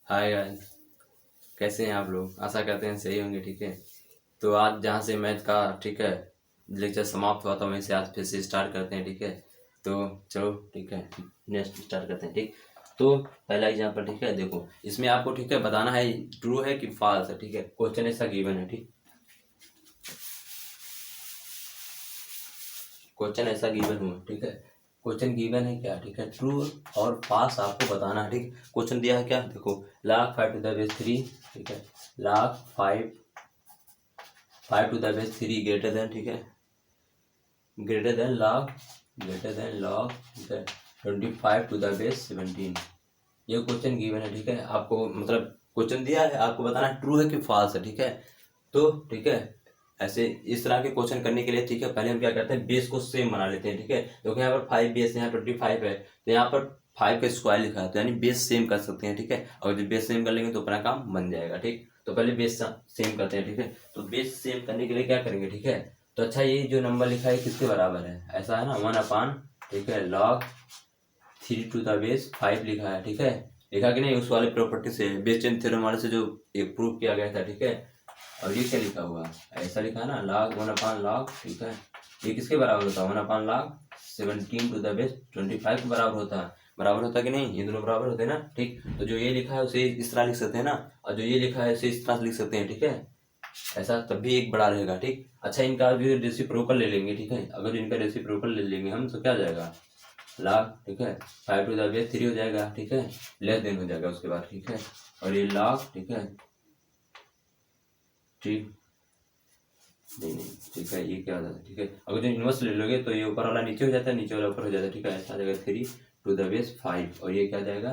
Hi guys, कैसे हैं आप लोग। आशा करते हैं सही होंगे। ठीक है, तो आज जहाँ से मैथ का ठीक है लेक्चर समाप्त हुआ था वहीं से आज फिर से स्टार्ट करते हैं। ठीक है, तो चलो ठीक है नेक्स्ट स्टार्ट करते हैं। ठीक, तो पहला एग्जाम्पल ठीक है, देखो इसमें आपको ठीक है बताना है ट्रू है कि फॉल्स है। ठीक है, क्वेश्चन ऐसा गिवन है। ठीक, क्वेश्चन ऐसा गिवन हुआ। ठीक है, क्वेश्चन गिवन है क्या, ठीक है ट्रू और फॉल्स आपको बताना है। ठीक, क्वेश्चन दिया है क्या, देखो log 5 to the base 3। ठीक है, log 5 to the base 3 greater than, ठीक है ग्रेटर देन लॉग ठीक है 25 टू द बेस 17। ये क्वेश्चन गिवन है। ठीक है, आपको मतलब क्वेश्चन दिया है, आपको बताना ट्रू है कि फॉल्स है। ठीक है, तो ठीक है ऐसे इस तरह के क्वेश्चन करने के लिए ठीक है पहले हम क्या करते हैं, बेस को सेम बना लेते हैं। ठीक है, क्योंकि यहाँ पर 5 बेस यहाँ 25 है, तो यहाँ पर 5 का स्क्वायर लिखा है, तो यानी बेस सेम कर सकते हैं। ठीक है, और जब बेस सेम कर लेंगे तो अपना काम बन जाएगा। ठीक, तो पहले बेस सेम करते हैं। ठीक है, तो बेस सेम करने के लिए क्या करेंगे, ठीक है तो अच्छा ये जो नंबर लिखा है किसके बराबर है, ऐसा है ना 1/, ठीक है log 3 टू द बेस 5 लिखा है। ठीक है, लिखा कि नहीं उस वाले प्रॉपर्टी से बेस चेन थ्योरम वाले से जो एक प्रूव किया गया था। ठीक है, और ये क्या लिखा हुआ है, ऐसा लिखा है ना log 1/log। ठीक है, ये किसके बराबर होता है 1/log 17 टू द बेस 25 के बराबर होता है कि नहीं, ये दोनों बराबर होते हैं ना। ठीक, तो जो ये लिखा है उसे इस तरह लिख सकते हैं ना, और जो ये लिखा है उसे इस तरह लिख सकते हैं। ठीक है, ऐसा तब भी एक बड़ा रहेगा। ठीक, अच्छा इनका भी रेसिप्रोकल ले लेंगे। ठीक है, अगर इनका रेसिप्रोकल ले लेंगे हम तो क्या आ जाएगा log, ठीक है 5 टू द बेस 3 हो जाएगा। ठीक है, लेस देन हो जाएगा उसके बाद। ठीक है, और ये log ठीक है ठीक नहीं नहीं ठीक है, ये क्या हो जाता है, ठीक है अगर जो इनवर्स ले लोगे तो ये ऊपर वाला नीचे हो जाता है, नीचे वाला ऊपर हो जाता है। ठीक है, ऐसा आ जाएगा 3 टू द बेस 5, और ये क्या आ जाएगा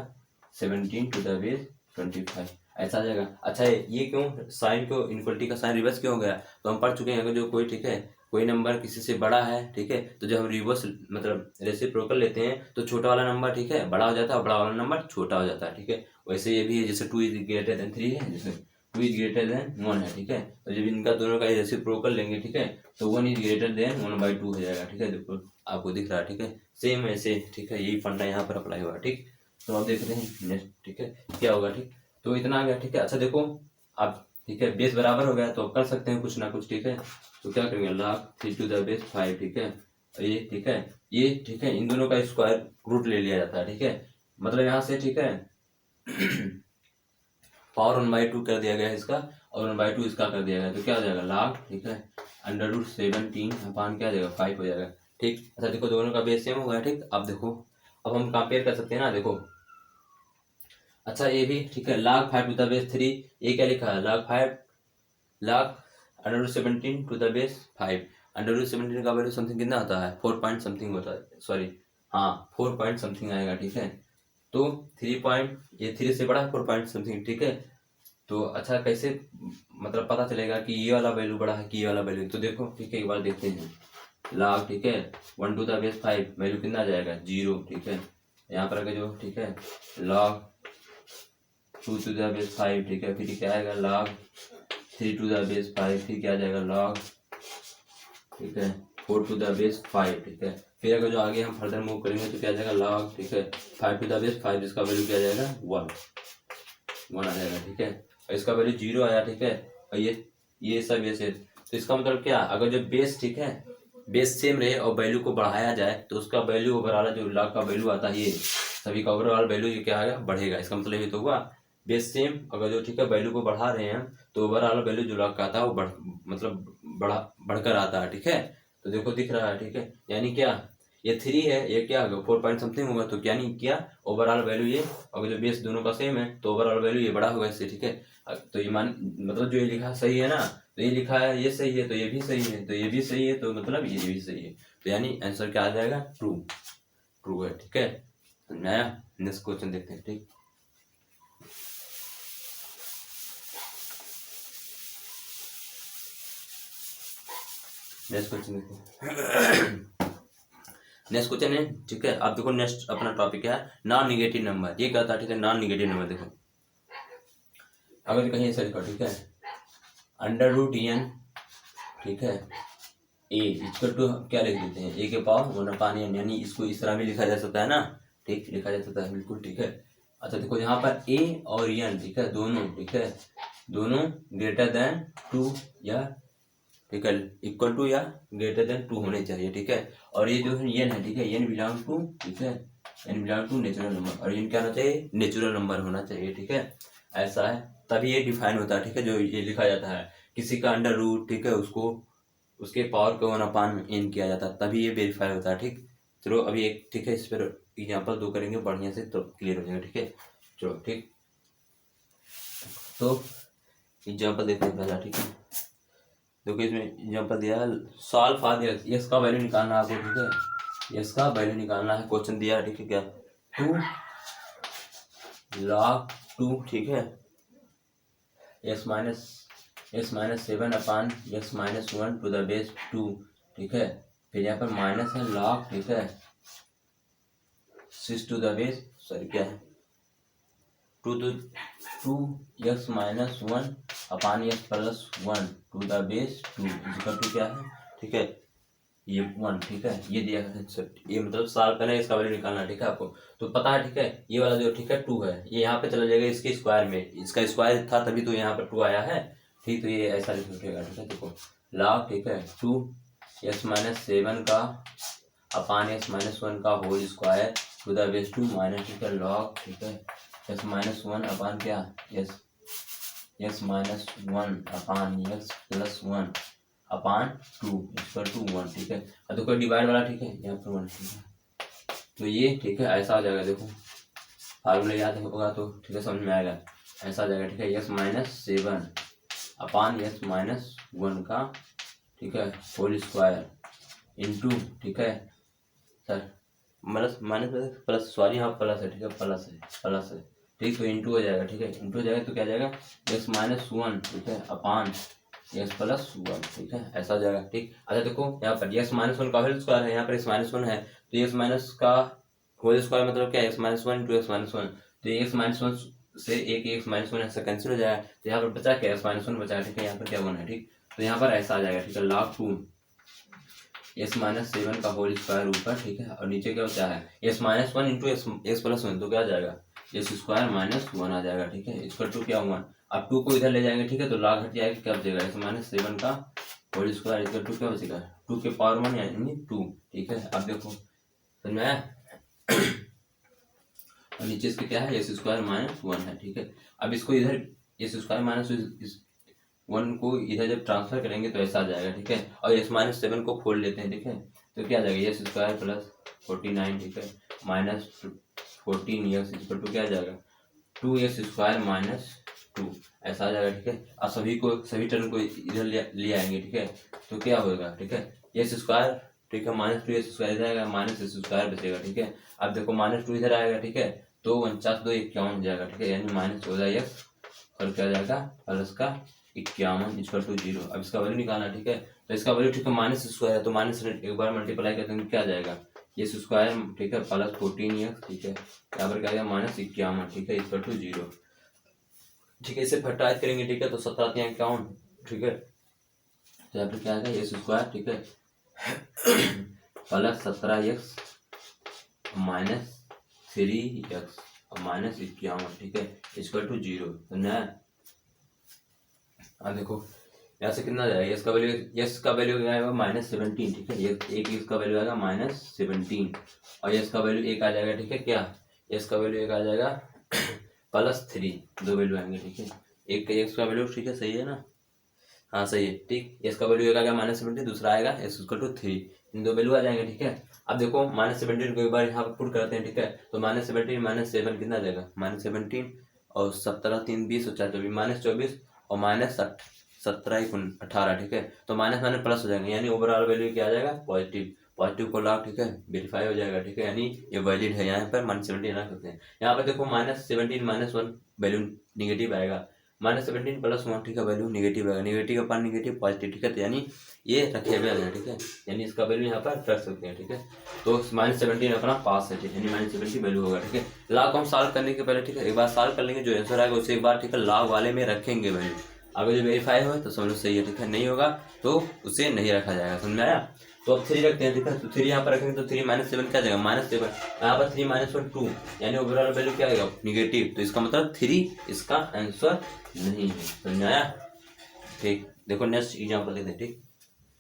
17 टू द बेस 25, ऐसा आ जाएगा। अच्छा ये क्यों साइन को इनक्वलिटी का साइन रिवर्स क्यों हो गया, तो हम पढ़ चुके हैं अगर जो कोई ठीक है कोई नंबर किसी से बड़ा है, ठीक है तो जब हम रिवर्स मतलब रेसिप्रोकल लेते हैं तो छोटा वाला नंबर ठीक है बड़ा हो जाता है और बड़ा वाला नंबर छोटा हो जाता है। ठीक है, वैसे ये भी है जैसे 2 इज ग्रेटर देन 3 है, जैसे 2 इज ग्रेटर देन 1 है। ठीक है, तो जब इनका दोनों का रेसिप्रोकल लेंगे ठीक है तो 1 इज ग्रेटर देन 1/2 हो जाएगा। ठीक है, देखो आपको दिख रहा है। ठीक है, सेम ऐसे ठीक है यही फंडा यहाँ पर अप्लाई हुआ। ठीक, तो आप देख रहे हैं नेक्स्ट ठीक है क्या होगा। ठीक, तो इतना आ गया। ठीक है, अच्छा देखो अब ठीक है बेस बराबर हो गया तो अब कर सकते हैं कुछ ना कुछ। ठीक है, तो क्या करेंगे log 3 टू द बेस 5। ठीक है, ये ठीक है ये ठीक है इन दोनों का स्क्वायर रूट ले लिया जाता है। ठीक है, मतलब यहाँ से ठीक है पावर 1/2 कर दिया गया है इसका, और 1/2 इसका कर दिया गया, तो क्या हो जाएगा log ठीक है √17 क्या आ जाएगा 5 हो जाएगा। ठीक, अच्छा देखो दोनों का बेस सेम होगा। ठीक, अब देखो अब हम कंपेयर कर सकते हैं ना, देखो अच्छा ये भी ठीक है log 5 टू द बेस 3, ये क्या लिखा है log √17 टू द बेस 5। √17 का वैल्यू समथिंग कितना होता है 4 पॉइंट समथिंग होता है, सॉरी हाँ 4 पॉइंट समथिंग आएगा। ठीक है, तो 3 पॉइंट ये 3 से बड़ा 4 पॉइंट समथिंग। ठीक है, तो अच्छा कैसे मतलब पता चलेगा कि ये वाला वैल्यू बड़ा है कि ये वाला वैल्यू, तो देखो ठीक है एक बार देखते हैं log ठीक है 1 टू द बेस 5 वैल्यू कितना आ जाएगा 0। ठीक है, यहाँ पर अगर जो ठीक है log 2 टू द बेस 5 ठीक है फिर क्या आएगा log 3 टू द बेस 5, फिर क्या आ जाएगा log ठीक है 4 टू द बेस 5। ठीक है, फिर अगर जो आगे हम फर्दर मूव करेंगे तो क्या आ जाएगा log ठीक है 5 टू द बेस 5, जिसका वैल्यू क्या आ जाएगा 1 आ जाएगा। ठीक है, और इसका वैल्यू 0 आया। ठीक है, और ये सब ऐसे, तो इसका मतलब क्या अगर जो बेस ठीक है बेस सेम रहे और वैल्यू को बढ़ाया जाए तो उसका वैल्यू ओवरऑल जो log का वैल्यू आता है ये सभी का ओवरऑल वैल्यू ये क्या आएगा बढ़ेगा। इसका मतलब ये तो हुआ बेस सेम, अगर जो ठीक है वैल्यू को बढ़ा रहे हैं तो ओवरऑल वैल्यू जो log का आता है वो मतलब बढ़कर आता है। ठीक है, तो देखो दिख रहा है। ठीक है, यानी क्या ये 3 है ये क्या होगा 4 पॉइंट समथिंग होगा, तो यानी क्या ओवरऑल वैल्यू ये, अगर जो बेस दोनों का सेम है तो ओवरऑल वैल्यू ये बड़ा होगा इससे। ठीक है, तो ये मान मतलब जो ये लिखा सही है ना, तो ये लिखा है ये सही है तो ये भी सही है, तो ये भी सही है तो मतलब ये भी सही है, तो यानी आंसर क्या आ जाएगा ट्रू। ट्रू है। ठीक है, नया नेक्स्ट क्वेश्चन देखते हैं। ठीक, नेक्स्ट क्वेश्चन देखते हैं। नेक्स्ट क्वेश्चन है ठीक है, आप देखो नेक्स्ट अपना टॉपिक क्या है नॉन निगेटिव नंबर। ये क्या था ठीक है नॉन निगेटिव नंबर, देखो अगर कहीं ऐसा लिखा ठीक है √n ठीक है ए इक्वल टू क्या लिख देते हैं a के पावर 1/n, यानी इसको इस तरह भी लिखा जा सकता है ना। ठीक, लिखा जा सकता है बिल्कुल। ठीक है, अच्छा देखो यहाँ पर ए और एन, ठीक है, दोनों, ठीक है, दोनों ग्रेटर देन 2 या, ठीक है, इक्वल टू या ग्रेटर देन 2 होने चाहिए, ठीक है। और ये जो है एन है, ठीक है, एन बिलोंग टू, ठीक है, n belong to natural number, और एन क्या होना चाहिए, नेचुरल नंबर होना चाहिए, ठीक है। ऐसा है, तभी ये डिफाइन होता है, ठीक है, जो ये लिखा जाता है किसी का अंडर रूट, ठीक है, उसको उसके पावर को 1/n एन किया जाता है, तभी ये वेरीफाई होता है, ठीक। चलो अभी एक, ठीक है, इस पर एग्जाम्पल 2 करेंगे बढ़िया से तो क्लियर हो जाएगा, ठीक है। चलो ठीक, तो एग्जाम्पल देखते हैं पहला, ठीक है। देखो इसमें एग्जाम्पल दिया है, सॉल्व फॉर यस का वैल्यू निकालना है आपको, ठीक है, यस का वैल्यू निकालना है, क्वेश्चन दिया है, ठीक है, क्या 2 log 2, ठीक है, s minus 7/(x-1) to the base 2, ठीक है। फिर यहाँ पर माइनस है log, ठीक है, 6 टू द बेस, सॉरी क्या है, 2x-1/(x+1) to the base 2 equal to क्या है, ठीक है, ये 1, ठीक है, ये दिया है, ये मतलब सॉल्व करना है, इसका वैल्यू निकालना है, ठीक है, आपको तो पता है, ठीक है। ये वाला जो, ठीक है, 2 है, ये यहाँ पे चला जाएगा इसके स्क्वायर में, इसका स्क्वायर था तभी तो यहाँ पर 2 आया है, ठीक। तो ये ऐसा लिखेगा, ठीक है, देखो log, ठीक है, 2x-7 का (x-1) का whole square to the base 2 minus, ठीक है, log, ठीक है, x-1 अपान क्या, x-1/(x+1) 2 1, ठीक है। अब देखो डिवाइड वाला, ठीक है, यहाँ पर 1, ठीक है, तो ये, ठीक है, ऐसा हो जाएगा, देखो फार्मूला याद होगा तो, ठीक है, समझ में आएगा, ऐसा हो जाएगा, ठीक है, x-7/(x-1) का, ठीक है, होल स्क्वायर इंटू, ठीक है सर, माइनस प्लस, सॉरी यहाँ प्लस है, ठीक है, प्लस है, ठीक, तो इंटू हो जाएगा, ठीक है, इंटू हो जाएगा तो क्या जाएगा x-1, ठीक है, अपान x+1, ठीक है, ऐसा हो जाएगा, ठीक। अच्छा देखो यहाँ पर x-1 का होल स्क्वायर है, यहाँ पर x-1 है, तो x- का होल स्क्वायर मतलब क्या है, x-1 इंटू x-1, तो x-1 से एक x-1 ऐसा कैंसिल हो जाएगा, तो यहाँ पर बचा क्या, x-1 बचा, ठीक है, यहाँ पर क्या 1 है, ठीक। तो यहाँ पर ऐसा आ जाएगा, ठीक है, log 2 x-7 का होल स्क्वायर ऊपर, ठीक है, और नीचे क्या होता है x-1 इंटू x+1, तो क्या आ जाएगा x² - 1 आ जाएगा, ठीक है, इसका 2 क्या 1, अब 2 को इधर ले जाएंगे, ठीक है, तो log हट जाएगा, क्या बचेगा x-7 का होल स्क्वायर इसका 2 क्या बचेगा 2 के पावर 1 यानी 2, ठीक है। अब देखो समझ में आया और नीचे इसके क्या है x² - 1 है, ठीक है। अब इसको इधर x² - 1 को इधर जब ट्रांसफर करेंगे तो ऐसा आ जाएगा, ठीक है, और x-7 को खोल लेते हैं, ठीक है, तो क्या आ जाएगा x² + 49, ठीक है, -14x इक्वल टू क्या आ जाएगा 2x² - 2 ऐसा आ जाएगा, ठीक है। अब सभी टर्म को इधर ले आएंगे, ठीक है, तो क्या होगा, ठीक है, x², ठीक है, -2x² इधर आएगा, -x² बचेगा, ठीक है। अब देखो -2 इधर आएगा, ठीक है, तो 49 2 51 हो जाएगा, ठीक है, यानी -14x और क्या जाएगा प्लस का 51 इक्वल टू 0। अब इसका वैल्यू निकालना, ठीक है, तो इसका वैल्यू, ठीक है, -² है, तो माइनस एक बार मल्टीप्लाई करते हैं क्या आ जाएगा x², ठीक है, प्लस 14x, ठीक है, यहाँ पर क्या आएगा -51, ठीक है, इक्वल टू 0, ठीक है। इसे फैक्टराइज करेंगे, ठीक है, तो 17 51, ठीक है, तो यहाँ पर क्या आएगा x², ठीक है, प्लस 17x -3x -51, ठीक है, इक्वल टू 0, समझा। हाँ देखो यहाँ से कितना जाएगा, यस का वैल्यू क्या आएगा -17, ठीक है, एक इसका वैल्यू आएगा -17 और यस का वैल्यू 1 आ जाएगा, ठीक है, क्या यस का वैल्यू 1 आ जाएगा +3, 2 वैल्यू आएंगे, ठीक है, एक का एक्स का वैल्यू, ठीक है, सही है ना, हाँ सही है, ठीक, यस का वैल्यू 1 आ गया -17, दूसरा आएगा x=3, इन 2 वैल्यू आ जाएंगे, ठीक है। अब देखो -17 को एक बार यहाँ पर पुट करते हैं, ठीक है, तो -17 -7 कितना आ जाएगा -17 और 17 3 20 और 4 24 -24 और -17 18, ठीक है, तो माइनस माइनस प्लस हो जाएंगे, यानी ओवरऑल वैल्यू क्या आ जाएगा पॉजिटिव को लॉग, ठीक है, वेरीफाई हो जाएगा, ठीक है, यानी ये वैलिड है। यहाँ पर -17 रख सकते हैं, यहाँ पर देखो -17 -1 वैल्यू निगेटिव आएगा, -17 + 1, ठीक है, वैल्यू निगेटिव आएगा, निगेटिव अपन निगेटिव पॉजिटिव, ठीक है, तो यानी ये रखे हुए हैं, ठीक है, यानी इसका वैल्यू यहाँ पर रख सकते हैं, ठीक है, तो -17 अपना पास है, ठीक है, यानी -17 वैल्यू होगा, ठीक है। लॉग को हम सॉल्व करने के पहले, ठीक है, एक बार सॉल्व कर लेंगे, जो आंसर आएगा उसे एक बार, ठीक है, लॉग वाले में रखेंगे वैल्यू, अगर जो वेरीफाई हो तो समझ लो सही है, ठीक है, नहीं होगा तो उसे नहीं रखा जाएगा, समझ में आया। तो अब 3 रखते हैं, ठीक है। तो 3 यहाँ पर रखेंगे तो 3 - 7 क्या जाएगा -7। यहाँ पर 3 - 1 2, यानी ओवरऑल वैल्यू क्या आएगा निगेटिव। तो इसका मतलब 3 इसका आंसर नहीं है। समझ में आया? ठीक, देखो नेक्स्ट एग्जाम्पल लेते हैं, ठीक,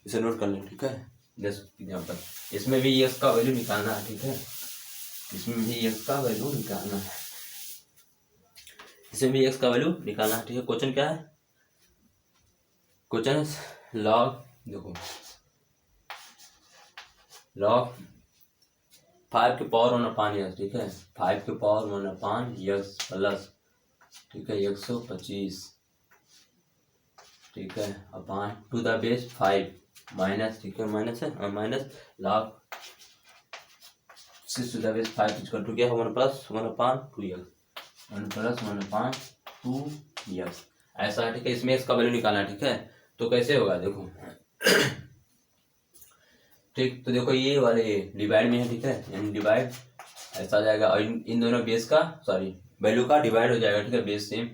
इसे नोट कर लें, ठीक है। नेक्स्ट एग्जाम्पल, इसमें भी एक्स का वैल्यू निकालना है, ठीक है। इसमें भी एक्स का वैल्यू निकालना है, इसमें भी एक्स का वैल्यू निकालना है, ठीक है। क्वेश्चन क्या है? क्वेश्चन लॉग, देखो लॉग 5 के पावर 1/x, ठीक है। 5 के पावर 1/x प्लस, ठीक है, 125, ठीक है, upon to the base 5 minus, ठीक है, माइनस है, minus log 6 to the base 5 equal to क्या है 1 + 1/2x, 1 + 1/2x ऐसा है, ठीक है। इसमें इसका वैल्यू निकालना है, ठीक है। तो कैसे होगा देखो ठीक, तो देखो ये वाले डिवाइड में है, ठीक है, यानी डिवाइड ऐसा आ जाएगा और इन दोनों बेस का सॉरी वैल्यू का डिवाइड हो जाएगा, ठीक है, बेस सेम,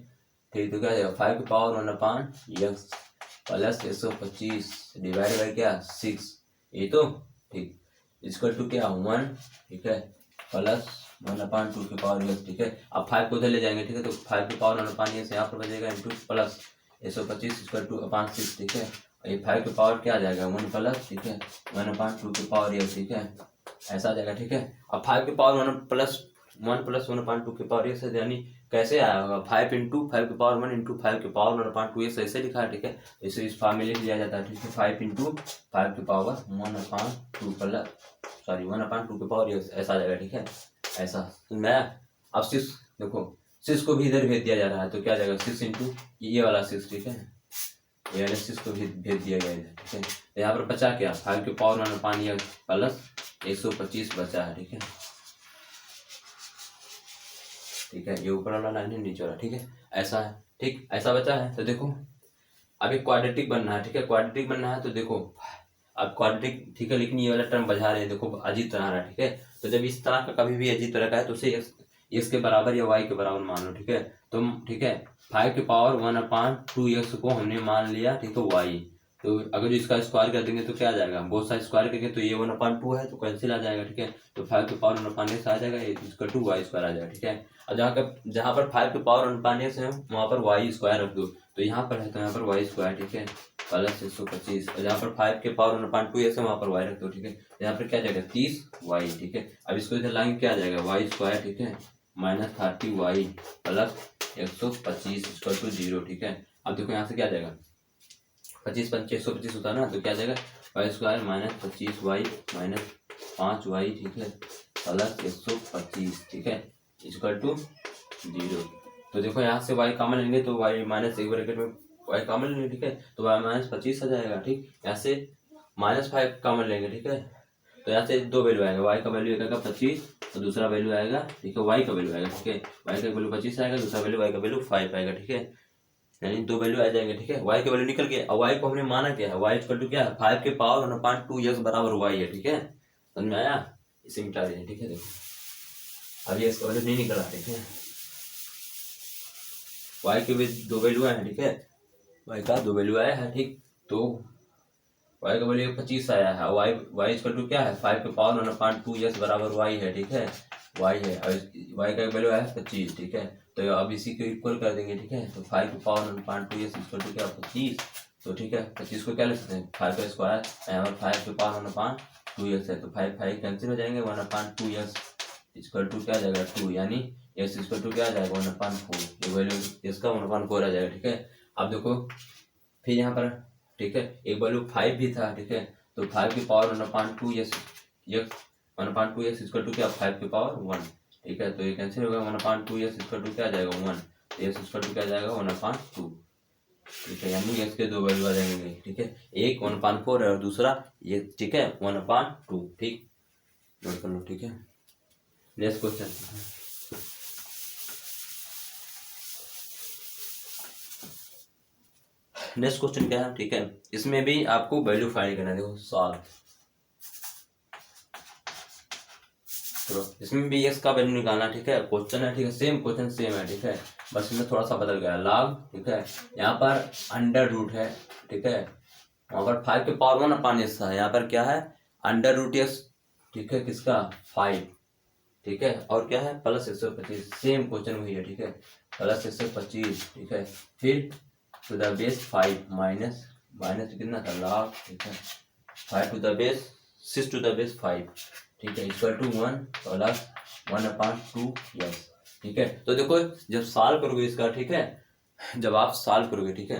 ठीक। तो क्या जाएगा 5 के power 1/x plus 125 divide by क्या 6, ये तो ठीक, इक्वल टू क्या 1, ठीक है, प्लस 1/2 के पावर x, ठीक है। अब 5 को उधर ले जाएंगे, ठीक है। तो 5 के पावर 1/x यहाँ पर बचेगा इंटू प्लस 125 इक्वल टू 6, ठीक है। ये 5 के पावर क्या आ जाएगा 1 प्लस, ठीक है, 1/2 के पावर x, ठीक है, ऐसा आ जाएगा, ठीक है। अब 5 के पावर 1 प्लस 1/2 के पावर x है, यानी कैसे आया होगा 5 × 5 के पावर 1 × 5 के पावर 1/2x ऐसे लिखा है, ठीक है। इसे इस फॉर्मूले में लिया जाता है, ठीक है। 5 × 5 के पावर 1/2 प्लस सॉरी 1/2 के पावर x ऐसा आ जाएगा, ठीक है, ऐसा। मैं अब 6 देखो 6 को भी इधर भेज दिया जा रहा है, तो क्या जाएगा 6 × ये वाला 6, ठीक है, ये वाला 6 को भी भेज दिया गया है, ठीक है। तो यहाँ पर बचा क्या 5 के पावर 1/x प्लस 125 बचा है, ठीक है, ठीक है। ये ऊपर वाला लाइन है, नीचे वाला, ठीक है, ऐसा है, ठीक, ऐसा बचा है। तो देखो अभी क्वाड्रेटिक बनना है, ठीक है, क्वाड्रेटिक बनना है। तो देखो अब क्वाड्रेटिक, ठीक है, लेकिन ये वाला टर्म बजा रहे हैं, देखो अजीब तरह रहा है, ठीक है। तो जब इस तरह का कभी भी अजीब तरह का है तो उसे x के बराबर या y के बराबर मान लो, ठीक है। तो ठीक है 5 के पावर 1/2x को हमने मान लिया, ठीक है, y। तो अगर इसका स्क्वायर कर देंगे तो क्या आ जाएगा, बहुत सारा स्क्वायर करेंगे तो ये 1/2 है तो कैंसिल आ जाएगा, ठीक है। तो 5 के पावर 1/x आ जाएगा, इसका 2y² आ जाएगा, ठीक है। और जहाँ पर 5 के पावर 1/x है वहाँ पर y² रख दो, तो यहाँ पर है तो यहाँ पर y², ठीक है, प्लस 125। और जहाँ पर 5 के पावर 1/2x है वहाँ पर y रख दो, ठीक है। यहाँ पर क्या जाएगा 30y, ठीक है। अब इसको इधर लाएंगे क्या आ जाएगा y², ठीक है, -30y प्लस 125 इक्वल टू 0, ठीक है। अब देखो यहाँ से क्या आ जाएगा 25 × 125 होता है ना, तो क्या आ जाएगा y² -25y -5y, ठीक है, प्लस 125, ठीक है, इक्वल टू 0। तो देखो यहाँ से y कॉमन लेंगे तो y माइनस एक ब्रैकेट में y कॉमन लेंगे, ठीक है, तो y -25 आ जाएगा, ठीक। यहाँ से -5 कॉमन लेंगे, ठीक है, तो यहाँ से दो वैल्यू आएगा, y का वैल्यू आएगा 25 और दूसरा वैल्यू आएगा, ठीक है, y का वैल्यू आएगा, ठीक है, y का वैल्यू 25 आएगा, दूसरा वैल्यू y का वैल्यू 5 आएगा, ठीक है, यानी दो वैल्यू आ जाएंगे, ठीक है। y के वैल्यू निकल गया, और y को हमने माना क्या है y इक्वल टू क्या है 5 के पावर 1/2x बराबर y है, ठीक है, समझ में आया। इसे मिटा दें, ठीक है। देखो अब ये इसका वैल्यू नहीं निकल रहा, ठीक है, y के भी दो वैल्यू आए हैं, ठीक है, y का दो वैल्यू आया है, ठीक। तो y का वैल्यू 25 आया है, y इक्वल टू क्या है 5 के पावर 1/2x बराबर y है, ठीक है, y है, और y का वैल्यू आया है 25, ठीक है। तो अब इसी को इक्वल कर देंगे, ठीक है। तो 5 के पावर 1/2x इक्वल टू क्या 25, तो ठीक है 25 को क्या लिख सकते हैं 5 का स्क्वायर, यहाँ पर 5 के पावर 1/2x है, तो 5 कैंसिल हो जाएंगे, 1/2x इक्वल टू क्या आ जाएगा 2, यानी x इक्वल टू क्या आ जाएगा 1/4, ये वैल्यू इसका 1/4 आ जाएगा, ठीक है। अब देखो फिर यहाँ पर, ठीक है, एक वैल्यू 5 भी था, ठीक है, तो 5 के power 1/2x 1/2x equal to क्या 5 के पावर 1, ठीक है, तो ये कैंसिल होगा 1/2x इक्वल टू क्या आ जाएगा 1, तो x इक्वल टू क्या आ जाएगा 1/2, ठीक है, यानी x के दो वैल्यू आ जाएंगे, ठीक है, एक 1/4 है और दूसरा ये, ठीक है 1/2, ठीक, नोट कर लो, ठीक है। नेक्स्ट क्वेश्चन, नेक्स्ट क्वेश्चन क्या है, ठीक है, इसमें भी आपको वैल्यू फाइंड करना है, देखो सॉल्व, चलो इसमें भी x का वैल्यू निकालना, ठीक है, क्वेश्चन है, ठीक है, सेम क्वेश्चन सेम है, ठीक है, बस इसमें थोड़ा सा बदल गया लॉग, ठीक है, यहाँ पर अंडर रूट है, ठीक है, वहाँ पर 5 के पावर 1/x है, यहाँ पर क्या है अंडर रूट एक्स, ठीक है, किसका 5, ठीक है, और क्या है प्लस 125, सेम क्वेश्चन वही है, ठीक है, प्लस 125, ठीक है, फिर to the base 5 minus minus कितना था log, ठीक है, 5 to the base 6 to the base 5, ठीक है, इक्वल टू 1 प्लस 1/2 यस, ठीक है। तो देखो जब सॉल्व करोगे इसका, ठीक है, जब आप सॉल्व करोगे, ठीक है,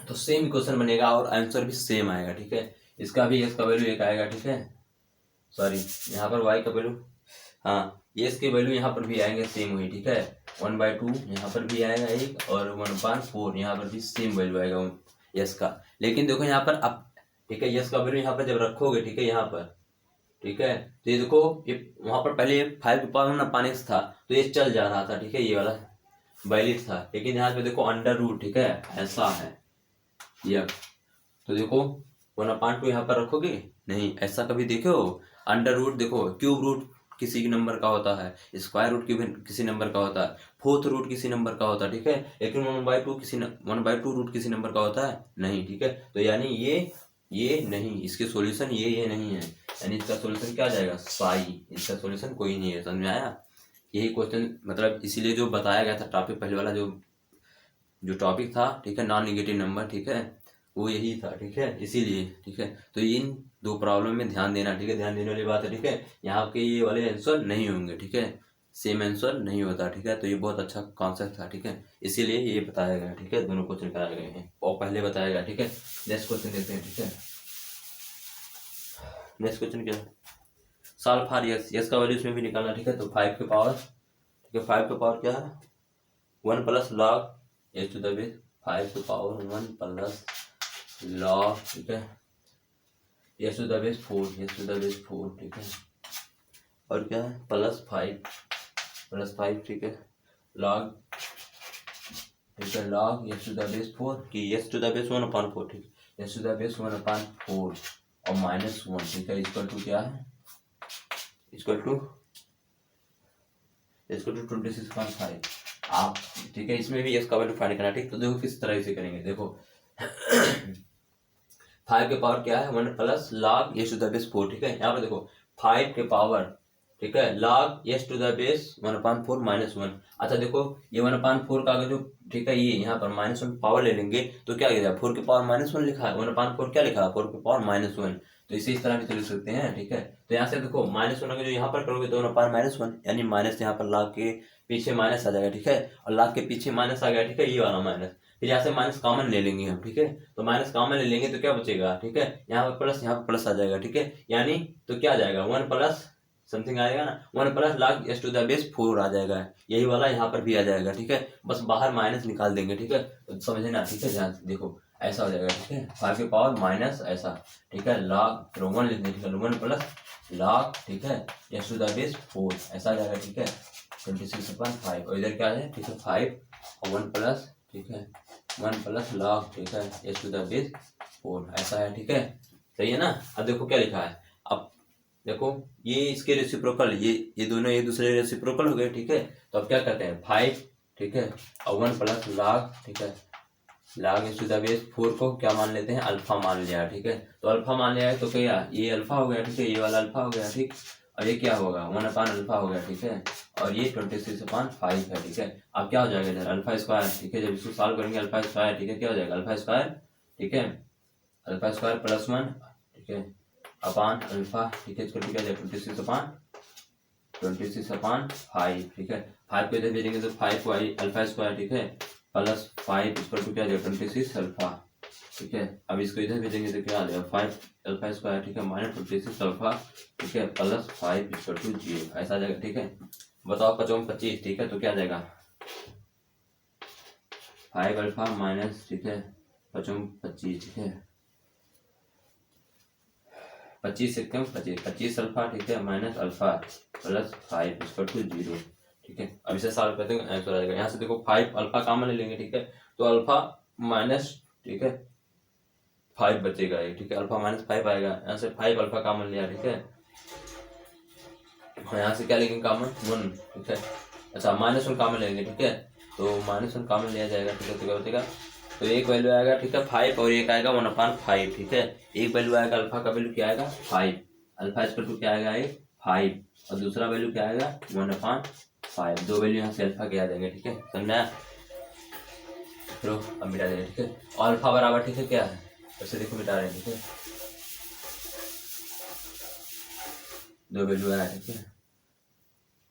तो सेम इक्वेशन बनेगा और आंसर भी सेम आएगा, ठीक है। इसका भी एक्स का वैल्यू एक आएगा, ठीक है, सॉरी यहाँ पर वाई का वैल्यू, हाँ एस के वैल्यू यहाँ पर भी आएंगे सेम वही, ठीक है, 1/2 यहाँ पर भी आएगा एक, और 1/4 यहाँ पर भी सेम वैल्यू आएगा यस का। लेकिन देखो यहाँ पर अब, ठीक है, यस का वैल्यू यहाँ पर जब रखोगे, ठीक है, यहाँ पर, ठीक है, तो ये देखो ये वहां पर पहले 5 के पावर ना पानी था तो ये चल जा रहा था, ठीक है, ये वाला वैलिड था, लेकिन यहाँ पे देखो अंडर रूट, ठीक है, ऐसा है ये, तो देखो 1/2 यहाँ पर रखोगे नहीं, ऐसा कभी देखो अंडर रूट, देखो क्यूब रूट किसी नंबर का होता है, स्क्वायर रूट किसी नंबर का होता है, फोर्थ रूट किसी नंबर का होता है, ठीक है, लेकिन 1/2 रूट किसी नंबर का होता है नहीं, ठीक है। तो यानी ये नहीं, इसके सॉल्यूशन ये नहीं है, यानी इसका सॉल्यूशन क्या आ जाएगा साई, इसका सॉल्यूशन कोई नहीं है, समझ में आया। यही क्वेश्चन मतलब इसीलिए जो बताया गया था टॉपिक पहले वाला जो टॉपिक था, ठीक है, नॉन नेगेटिव नंबर, ठीक है, वो यही था, ठीक है, इसीलिए, ठीक है। तो इन दो प्रॉब्लम में ध्यान देना, ठीक है, ध्यान देने वाली बात है, ठीक है, यहाँ के ये वाले आंसर नहीं होंगे, ठीक है, सेम आंसर नहीं होता, ठीक है। तो ये बहुत अच्छा कॉन्सेप्ट था, ठीक है, इसीलिए ये बताया गया, ठीक है, दोनों क्वेश्चन कराए गए हैं और पहले बताया गया, ठीक है। नेक्स्ट क्वेश्चन देखते हैं, ठीक है, नेक्स्ट क्वेश्चन क्या है, सॉल्व फॉर यस, यस का वैल्यू इसमें भी निकालना, ठीक है। तो 5 के पावर, ठीक है, 5 के पावर क्या है 1 plus log H two the base 5 के पावर 1 प्लस log, ठीक है, H two the base 4, H two the base 4, ठीक है, और क्या है प्लस 5, ठीक है, log, ठीक है, log H two the base 4 की एच टू द बेस 1/4, ठीक है, एच टू द बेस 1/4 और -1, ठीक है, इक्वल टू क्या है, इक्वल टू 26.5 आप, ठीक है, इसमें भी इसका वैल्यू फाइंड करना, ठीक। तो देखो किस तरह से करेंगे, देखो 5 के पावर क्या है 1 plus log H two the base 4, ठीक है, यहाँ पर देखो 5 के पावर, ठीक है, log H two the base 1/4 -1, अच्छा देखो ये 1/4 का अगर जो, ठीक है, ये यहाँ पर -1 पावर ले लेंगे तो क्या लिखा है 4 के पावर -1 लिखा है, 1/4 क्या लिखा है 4 के पावर -1, तो इसे इस तरह भी तो लिख सकते हैं, ठीक है। तो यहाँ से देखो -1 अगर जो यहाँ पर करोगे तो 1/-1 यानी माइनस, यहाँ पर log के पीछे माइनस आ जाएगा, ठीक है, और log के पीछे माइनस आ गया, ठीक है, ये वाला माइनस, फिर यहाँ से माइनस कॉमन ले लेंगे हम, ठीक है, तो माइनस कॉमन ले लेंगे तो क्या बचेगा, ठीक है, यहाँ पर प्लस, यहाँ पर प्लस आ जाएगा, ठीक है, यानी तो क्या आ जाएगा 1 प्लस समथिंग आएगा ना, 1 plus log H two the base 4 आ जाएगा, यही वाला यहाँ पर भी आ जाएगा, ठीक है, बस बाहर माइनस निकाल देंगे, ठीक है, तो समझे ना, ठीक है, ध्यान से देखो ऐसा हो जाएगा, ठीक है, 5 के पावर माइनस ऐसा, ठीक है, log फिर 1 लिख दें, ठीक है, 1 प्लस log, ठीक है, एच टू द बेस 4 ऐसा आ जाएगा, ठीक है, 26/5 और इधर क्या है, ठीक है, 5 और 1 प्लस, ठीक है, 1 प्लस log, ठीक है, एच टू द बेस 4 ऐसा है, ठीक है, सही है ना। अब देखो क्या लिखा है, अब देखो ये इसके रेसिप्रोकल, ये दोनों एक दूसरे रेसिप्रोकल हो गए, ठीक है, तो अब क्या करते हैं 5, ठीक है, और 1 प्लस log, ठीक है, log H two the base 4 को क्या मान लेते हैं अल्फा मान लिया, ठीक है, तो अल्फा मान लिया है तो क्या ये अल्फा हो गया, ठीक है, ये वाला अल्फा हो गया, ठीक, और ये क्या होगा 1/अल्फा हो गया, ठीक है, और ये 26/5 है, ठीक है। अब क्या हो जाएगा इधर अल्फा स्क्वायर, ठीक है, जब इसको सॉल्व करेंगे अल्फा स्क्वायर, ठीक है, क्या हो जाएगा अल्फा स्क्वायर, ठीक है, अल्फा स्क्वायर +1, ठीक है, अपान अल्फा, ठीक है, इसको क्या जाएगा 26/5, ठीक है, 5 को इधर भेजेंगे तो 5 को अल्फा स्क्वायर, ठीक है, +5 इक्वल टू क्या आ जाएगा 26 अल्फा, ठीक है, अब इसको इधर भेजेंगे तो क्या आ जाएगा 5 अल्फा स्क्वायर, ठीक है, -26 अल्फा, ठीक है, +5 इक्वल टू 0 ऐसा आ जाएगा, ठीक है। बताओ 5×25, ठीक है, तो क्या आ जाएगा 5 अल्फा माइनस, ठीक है, 5×25, ठीक है, 25 से क्यों 25 अल्फा, ठीक है, माइनस अल्फा +5 इक्वल टू 0, ठीक है। अब इसे सॉल्व करते हैं आंसर आ जाएगा, यहाँ से देखो 5 अल्फा कॉमन ले लेंगे, ठीक है, तो अल्फा माइनस, ठीक है, 5 बचेगा ये, ठीक है, अल्फा -5 आएगा, यहाँ से 5 अल्फा कॉमन लिया, ठीक है, यहाँ से क्या लेंगे कॉमन 1, ठीक है, अच्छा -1 कॉमन लेंगे, ठीक है, तो -1 कॉमन लिया जाएगा, ठीक है, तो क्या बचेगा तो एक वैल्यू आएगा ठीक है 5 और एक आएगा 1/5 ठीक है। एक वैल्यू आएगा अल्फा का वैल्यू क्या आएगा 5, अल्फा इक्वल टू क्या आएगा 5 और दूसरा वैल्यू क्या आएगा 1/5। दो वैल्यू यहाँ से अल्फा के आ जाएंगे ठीक है, समझा। चलो अब मिटा देंगे ठीक है। और अल्फा बराबर ठीक है क्या है, वैसे देखो मिटा रहे हैं ठीक है, दो वैल्यू आया ठीक है।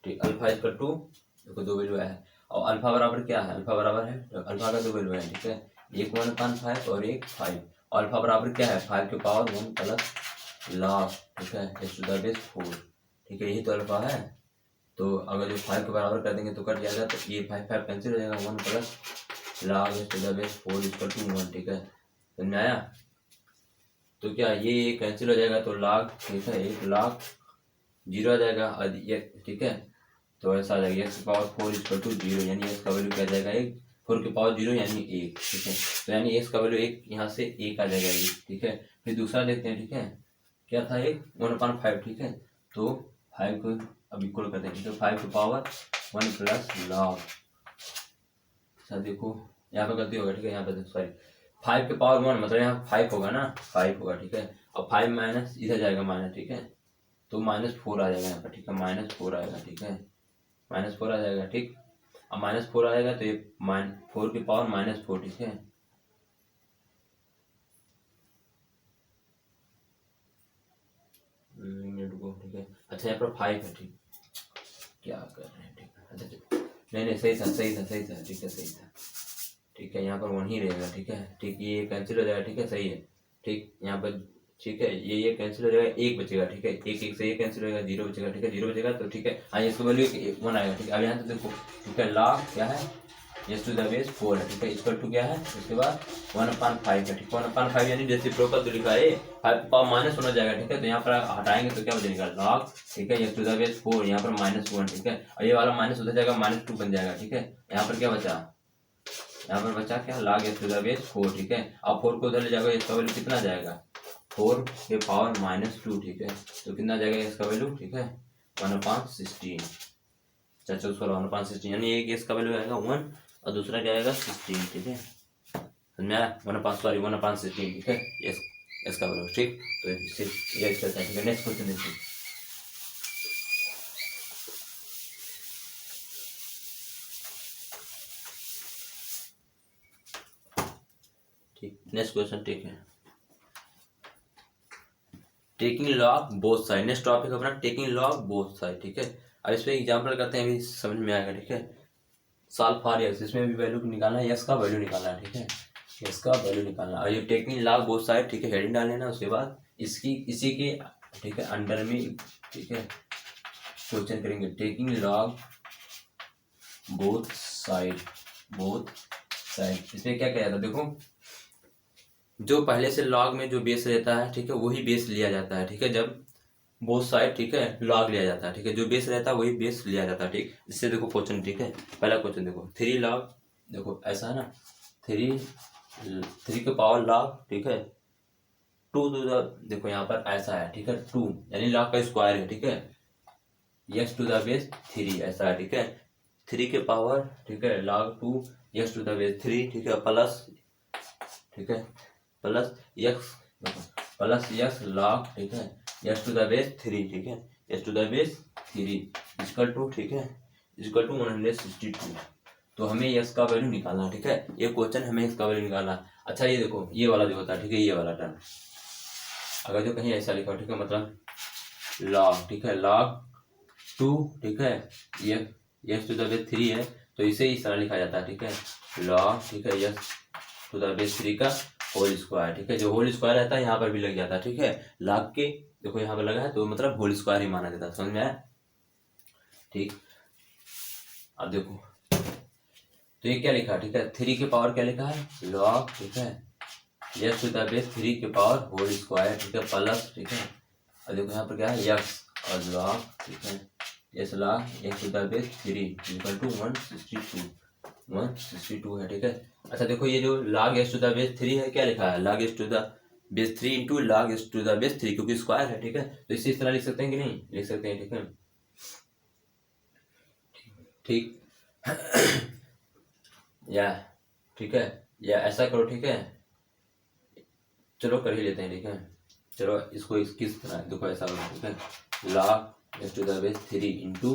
ठीक अल्फा इक्वल टू देखो दो वैल्यू आया है और अल्फा बराबर क्या है, अल्फा बराबर है तो अल्फा का दो वैल्यू है ठीक है, एक 1/5 और एक 5 और अल्फा बराबर क्या है 5 के पावर 1 प्लस log ठीक है x⁴ ठीक है, यही तो अल्फा है। तो अगर जो 5 के बराबर कर देंगे तो कट जाएगा, तो ये 5 कैंसिल हो जाएगा, 1 plus log x⁴ equal to 1 ठीक है, समझ में आया। तो क्या ये कैंसिल हो जाएगा तो log ठीक है, एक log 0 आ जाएगा और ये ठीक है, तो ऐसा आ जाएगा x⁴ इक्वल टू 0 यानी x का वैल्यू क्या जाएगा 1, 4 के पावर 0 यानी 1 ठीक है, तो यानी x का वैल्यू 1 यहाँ से 1 आ जाएगा 1 ठीक है। फिर दूसरा देखते हैं ठीक है, क्या था 1/5 ठीक है, तो 5 को अब इक्वल करते हैं तो 5 के पावर 1 प्लस log, अच्छा देखो यहाँ पे गलती होगा ठीक है, यहाँ पे सॉरी 5 के पावर 1 मतलब यहाँ 5 होगा ना, 5 होगा ठीक है, और 5 माइनस इधर जाएगा माइनस ठीक है, तो -4 आ जाएगा यहाँ पर ठीक है, -4 आएगा ठीक है, -4 आ जाएगा ठीक। अब -4 आएगा तो ये 4 की पावर -4 ठीक है, मिनट को ठीक है। अच्छा यहाँ पर 5 है ठीक, क्या कर रहे हैं ठीक है, अच्छा नहीं सही था ठीक है, सही था ठीक है, यहाँ पर 1 ही रहेगा ठीक है, ठीक ये कैंसिल हो जाएगा ठीक है, सही है ठीक, यहाँ पर ठीक है ये कैंसिल हो जाएगा, एक बचेगा ठीक है, एक से ये कैंसिल हो जाएगा, 0 बचेगा ठीक है, 0 बचेगा तो ठीक है, हाँ इसका वैल्यू 1 आएगा ठीक है। अब यहाँ से देखो ठीक है, log क्या है x⁴ है ठीक है, इक्वल टू क्या है उसके बाद 1/5 है ठीक है, 1/5 यानी रेसिप्रोकल तो लिखा है 5 पावर माइनस होना जाएगा ठीक है, तो यहाँ पर हटाएंगे तो क्या हो जाएगा log ठीक है x⁴ यहाँ पर -1 ठीक है, और ये वाला माइनस उधर जाएगा -2 बन जाएगा ठीक है। यहाँ पर क्या बचा, यहाँ पर बचा क्या log x⁴ ठीक है, अब 4 को उधर ले जाएगा, इसका वैल्यू कितना जाएगा 4 के पावर -2 ठीक है, तो कितना जाएगा इसका वैल्यू ठीक है 1/16, चाचा उसका 1/16 यानी एक इसका वैल्यू आएगा 1 और दूसरा क्या आएगा 16 ठीक है, समझ में आया 1/16 ठीक है, ये इसका वैल्यू ठीक। तो ये इसका ठीक है, नेक्स्ट क्वेश्चन देखिए ठीक, नेक्स्ट क्वेश्चन ठीक है, taking log both side, next topic अपना टेकिंग लॉग बोथ साइड ठीक है। अब इसमें एग्जांपल करते हैं, अभी समझ में आएगा ठीक है। सॉल्व फॉर एक्स, इसमें भी वैल्यू निकालना है, एक्स का वैल्यू निकालना है ठीक है, एक्स का वैल्यू निकालना है। और ये टेकिंग लॉग बोथ साइड ठीक है, हेडिंग डाल लेना, उसके बाद इसी के ठीक है अंडर में ठीक है क्वेश्चन करेंगे, टेकिंग लॉग बोथ साइड, इसमें क्या कहता है देखो, जो पहले से लॉग में जो बेस रहता है ठीक है वही बेस लिया जाता है ठीक है, जब बोथ साइड ठीक है लॉग लिया जाता है ठीक है, जो बेस रहता है वही बेस लिया जाता है ठीक। इससे देखो क्वेश्चन ठीक है, पहला क्वेश्चन देखो 3 log, देखो ऐसा है ना 3 के पावर log ठीक है 2 टू द, देखो यहाँ पर ऐसा है ठीक है 2 यानी log का स्क्वायर है ठीक है, x⁴ ऐसा है ठीक है, 3 के पावर ठीक है log 2 x⁴ ठीक है, प्लस ठीक है प्लस x log ठीक है x⁴ ठीक है, x⁴ इक्वल टू ठीक है इक्वल टू 162। तो हमें x का वैल्यू निकालना है ठीक है, ये क्वेश्चन हमें इसका वैल्यू निकालना है। अच्छा ये देखो ये वाला जो होता है ठीक है, ये वाला टर्म अगर जो कहीं ऐसा लिखा हो ठीक है, मतलब log ठीक है log 2 ठीक है ये x⁴ है तो इसे इस तरह लिखा जाता है ठीक है, log ठीक है x⁴ का होल स्क्वायर ठीक है, जो होल स्क्वायर रहता है यहाँ पर भी लग जाता है ठीक है, log के देखो यहाँ पर लगा है तो मतलब होल स्क्वायर ही माना जाता है, समझ में आया ठीक। अब देखो तो ये क्या लिखा है ठीक है, 3 के पावर क्या लिखा है log ठीक है x⁴ के पावर होल स्क्वायर ठीक है प्लस ठीक है, और देखो यहाँ पर क्या है x और log ठीक है s log x⁴ equal to 162 है ठीक है। अच्छा देखो ये जो log x⁴ है क्या लिखा है log x⁴ into log x⁴ क्योंकि स्क्वायर है ठीक है, तो इसे इस तरह लिख सकते हैं कि नहीं, लिख सकते हैं ठीक है ठीक या ठीक है। या ऐसा करो, ठीक है, चलो कर ही लेते हैं, ठीक है। चलो इसको किस तरह देखो, ऐसा होगा, ठीक है, log x to the base 3 into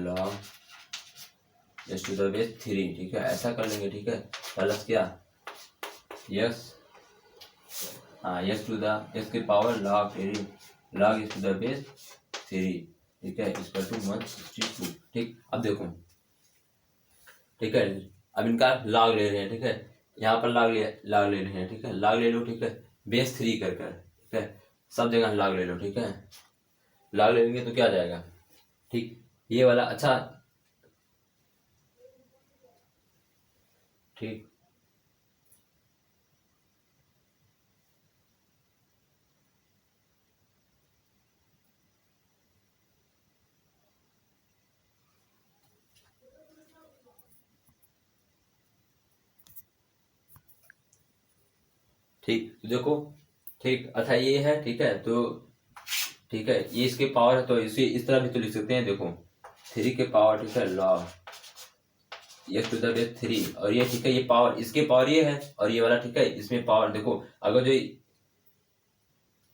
log x to the base 3, ठीक है, ऐसा कर लेंगे, ठीक है। प्लस क्या, x, हाँ x टू द x की power log x to the base 3, ठीक है, इक्वल टू 162, ठीक। अब देखो, ठीक है, अब इनका log ले रहे हैं, ठीक है, यहाँ पर log ले रहे हैं, ठीक है, log ले लो, ठीक है, बेस 3 कर कर, ठीक है, सब जगह log ले लो, ठीक है। log ले लेंगे तो क्या आ जाएगा, ठीक, ये वाला, अच्छा, ठीक, ठीक, तो देखो, ठीक, अच्छा ये है, ठीक है, तो ठीक है, ये इसके पावर है, तो इसे इस तरह भी तो लिख सकते हैं, देखो 3 के पावर, ठीक है, log x to the base 3, और ये, ठीक है, ये पावर, इसके पावर ये है, और ये वाला, ठीक है, इसमें पावर देखो, अगर जो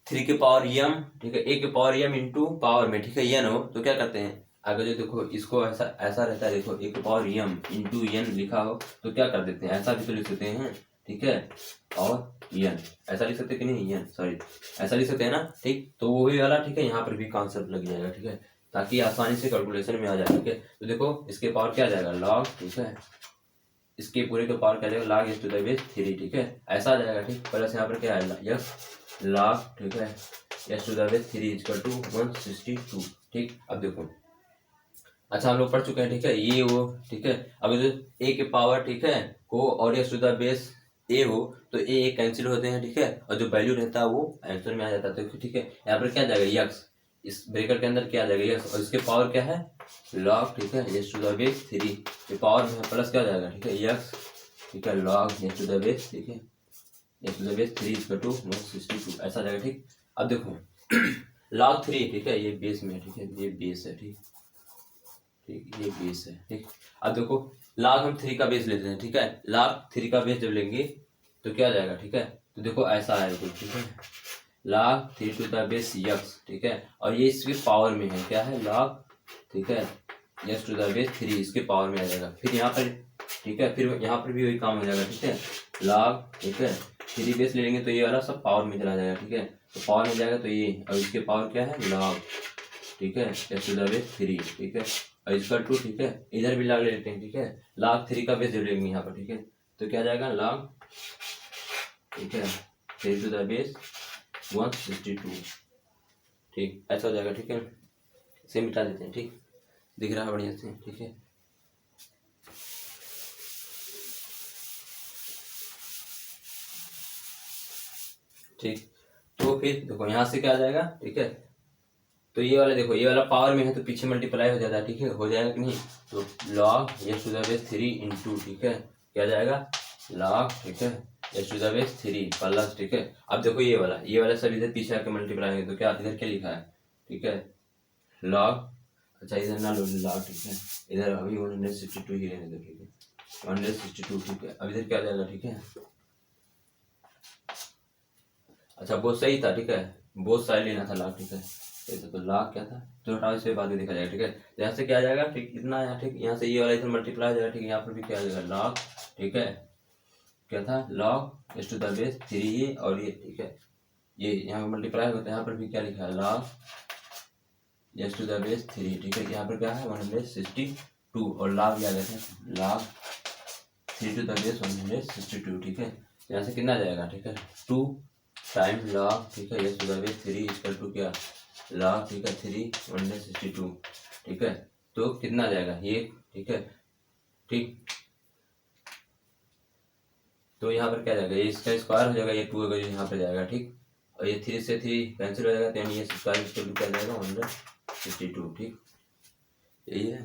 3 के पावर m, ठीक है, a के पावर m इंटू पावर में, ठीक है, n हो, तो क्या करते हैं, अगर जो देखो इसको ऐसा ऐसा रहता है, देखो a के पावर m इंटू n लिखा हो, तो क्या कर देते हैं, ऐसा भी तो लिख सकते हैं, ठीक है, और n ऐसा लिख सकते हैं कि नहीं, n सॉरी, ऐसा लिख सकते हैं ना, ठीक, तो वही वाला, ठीक है, यहाँ पर भी कॉन्सेप्ट लग जाएगा, ठीक है, ताकि आसानी से कैलकुलेशन में आ जाए, ठीक है। तो देखो इसके पावर क्या आ जाएगा, log, ठीक है, इसके पूरे के पावर क्या आ जाएगा, log x to the base 3, ठीक है, ऐसा आ जाएगा, ठीक, प्लस यहाँ पर क्या है, x log, ठीक है, x to the base 3 equal to 162, ठीक। अब देखो, अच्छा हम लोग पढ़ चुके हैं, ठीक है, ये वो, ठीक है, अगर जो a के पावर, ठीक है, हो और x to the base a हो, तो a कैंसिल होते हैं, ठीक है, और जो वैल्यू रहता है वो आंसर में आ जाता है, तो ठीक है, यहाँ पर क्या आ जाएगा, x, इस ब्रैकेट के अंदर क्या आ जाएगा, x, और इसके पावर क्या है, log, ठीक है, x टू द बेस 3 के पावर में प्लस क्या आ जाएगा, ठीक है, x, ठीक है, log x to the base, ठीक है, x to the base 3 equal to 162, ऐसा आ जाएगा, ठीक। अब देखो log 3, ठीक है, ये बेस में, ठीक है, ये बेस है, ठीक, ठीक, ये बेस है, ठीक। अब देखो log हम 3 का बेस लेते हैं, ठीक है, log 3 का बेस जब लेंगे तो क्या आ जाएगा, ठीक है, तो देखो ऐसा आएगा कुछ, ठीक है, log 3 to the base x, ठीक है, और ये इसके पावर में है, क्या है, log, ठीक है, x टू द बेस 3 इसके पावर में आ जाएगा, फिर यहाँ पर, ठीक है, फिर यहाँ पर भी वही काम हो जाएगा, ठीक है, log, ठीक है, 3 बेस ले लेंगे तो ये वाला सब पावर में चला जाएगा, ठीक है, तो पावर में जाएगा तो ये, और इसके पावर क्या है, log, ठीक है, x टू द बेस 3, ठीक है, और इसका 2, ठीक है, इधर भी log ले लेते हैं, ठीक है, log 3 का बेस जब लेंगे यहाँ पर, ठीक है, तो क्या जाएगा, log, ठीक है, 3 टू द बेस 162, ठीक, ऐसा हो जाएगा, ठीक है, इसे मिटा देते हैं, ठीक, दिख रहा है बढ़िया से, ठीक है। ठीक, तो फिर देखो यहाँ से क्या आ जाएगा, ठीक है, तो ये वाला देखो, ये वाला पावर में है तो पीछे मल्टीप्लाई हो जाता है, ठीक है, हो जाएगा कि नहीं, तो log x to the base 3 into, ठीक है, क्या जाएगा, log, ठीक है, x to the base 3 plus, ठीक है, अब देखो ये वाला सब इधर पीछे आके मल्टीप्लाई है, तो क्या इधर क्या लिखा है, ठीक है, log, अच्छा इधर ना लो log, ठीक है, इधर अभी 162 ही रहने दो, ठीक है, 162, ठीक है, अब इधर क्या आ जाएगा, ठीक है, अच्छा बहुत सही था, ठीक है, बहुत साइड लेना था log, ठीक है, तो log क्या था, तो हटाओ, इसे बाद में देखा जाएगा, ठीक है, तो यहाँ से क्या आ जाएगा, ठीक, इतना यहाँ, ठीक, यहाँ से ये वाला इधर मल्टीप्लाई हो जाएगा, ठीक है, यहाँ पर भी क्या आ जाएगा, log, ठीक है, क्या था, log x to the base 3 ये, और ये, ठीक है, ये यहाँ पर मल्टीप्लाई होता है, यहाँ पर भी क्या लिखा है, log x to the base 3, ठीक है, यहाँ पर क्या है 162, और log क्या कहते हैं, log 3 टू द बेस 162, ठीक है, तो यहाँ से कितना आ जाएगा, ठीक है, 2 टाइम log, ठीक है, x to the base 3 equal to क्या, log, ठीक है, 3 162, ठीक है, तो कितना आ जाएगा ये, ठीक है, ठीक, तो यहाँ पर क्या जाएगा, ये इसका स्क्वायर हो जाएगा, ये 2 अगर यहाँ पर जाएगा, ठीक, और ये 3 से 3 कैंसिल हो जाएगा, तो यानी ये स्क्वायर इक्वल टू क्या जाएगा 162, ठीक, यही है।